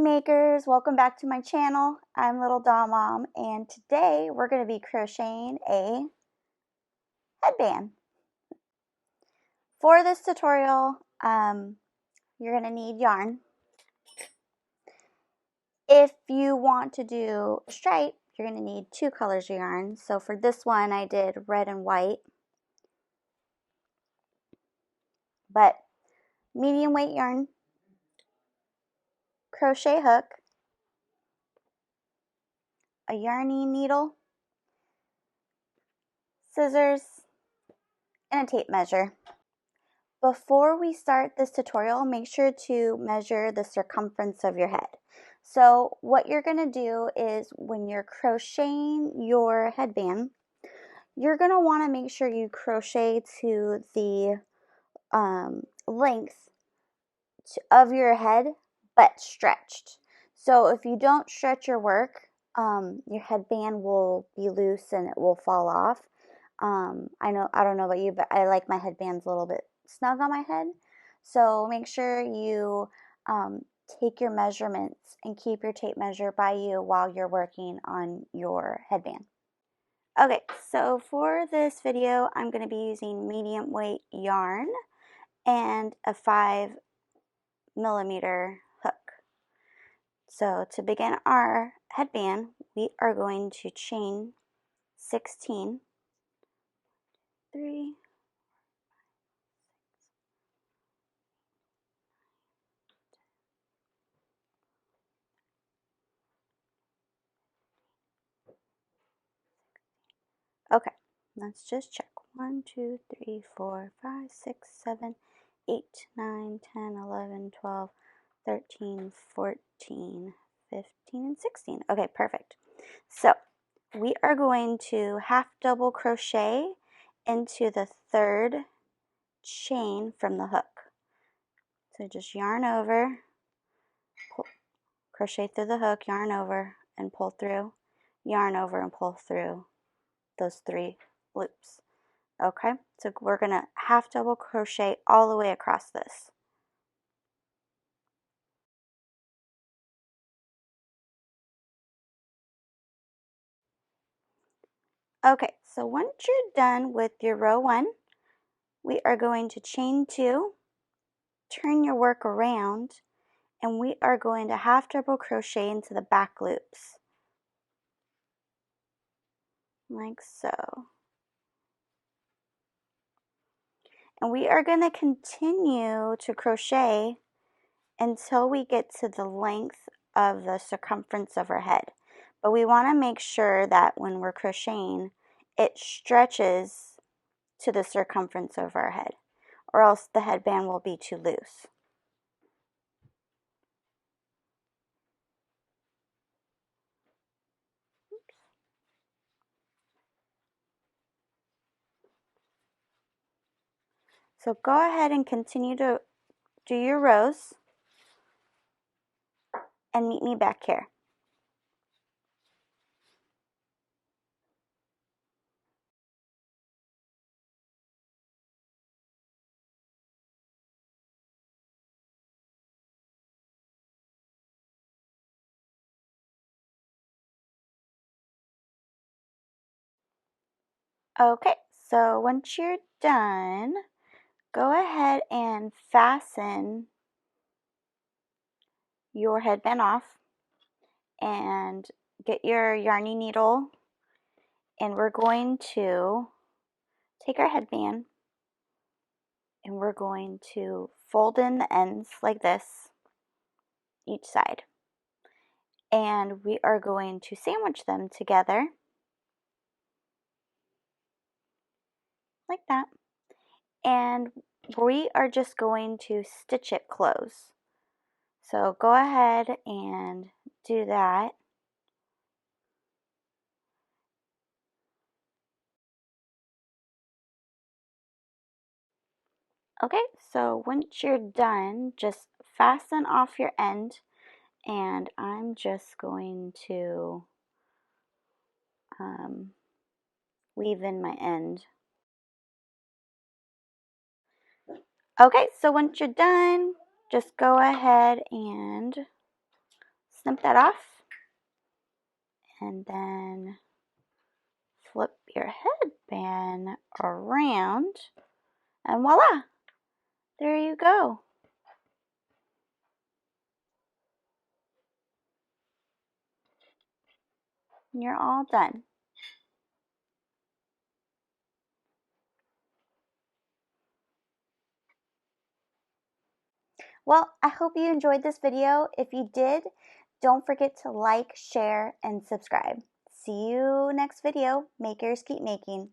makers, welcome back to my channel. I'm Little Doll Mom, and today we're going to be crocheting a headband. For this tutorial, you're going to need yarn. If you want to do a stripe, you're going to need 2 colors of yarn. So for this one, I did red and white, but medium weight yarn, crochet hook, a yarning needle, scissors, and a tape measure. Before we start this tutorial, make sure to measure the circumference of your head. So what you're going to do is when you're crocheting your headband, you're going to want to make sure you crochet to the length of your head, but stretched. So if you don't stretch your work, your headband will be loose and it will fall off. I don't know about you, but I like my headbands a little bit snug on my head. So make sure you take your measurements and keep your tape measure by you while you're working on your headband. Okay, so for this video, I'm going to be using medium weight yarn and a 5mm hook. So to begin our headband, we are going to chain 16, 3, okay, let's just check. 1, 2, 3, 4, 5, 6, 7, 8, 9, 10, 11, 12, 13, 14, 15, and 16. Okay, perfect. So we are going to half double crochet into the 3rd chain from the hook. So just yarn over, pull, crochet through the hook, yarn over, and pull through, yarn over and pull through those 3 loops. Okay, so we're going to half double crochet all the way across this. Okay, so once you're done with your row 1, we are going to chain 2, turn your work around, and we are going to half double crochet into the back loops, like so. And we are going to continue to crochet until we get to the length of the circumference of our head. But we want to make sure that when we're crocheting, it stretches to the circumference of our head, or else the headband will be too loose. So go ahead and continue to do your rows and meet me back here. Okay, so once you're done, go ahead and fasten your headband off and get your yarny needle, and we're going to take our headband and we're going to fold in the ends like this, each side, and we are going to sandwich them together like that, and we are just going to stitch it close. So go ahead and do that. Okay, so once you're done, just fasten off your end, and I'm just going to weave in my end. Okay, so once you're done, just go ahead and snip that off, and then flip your headband around, and voila, there you go. You're all done. Well, I hope you enjoyed this video. If you did, don't forget to like, share, and subscribe. See you next video. Makers keep making.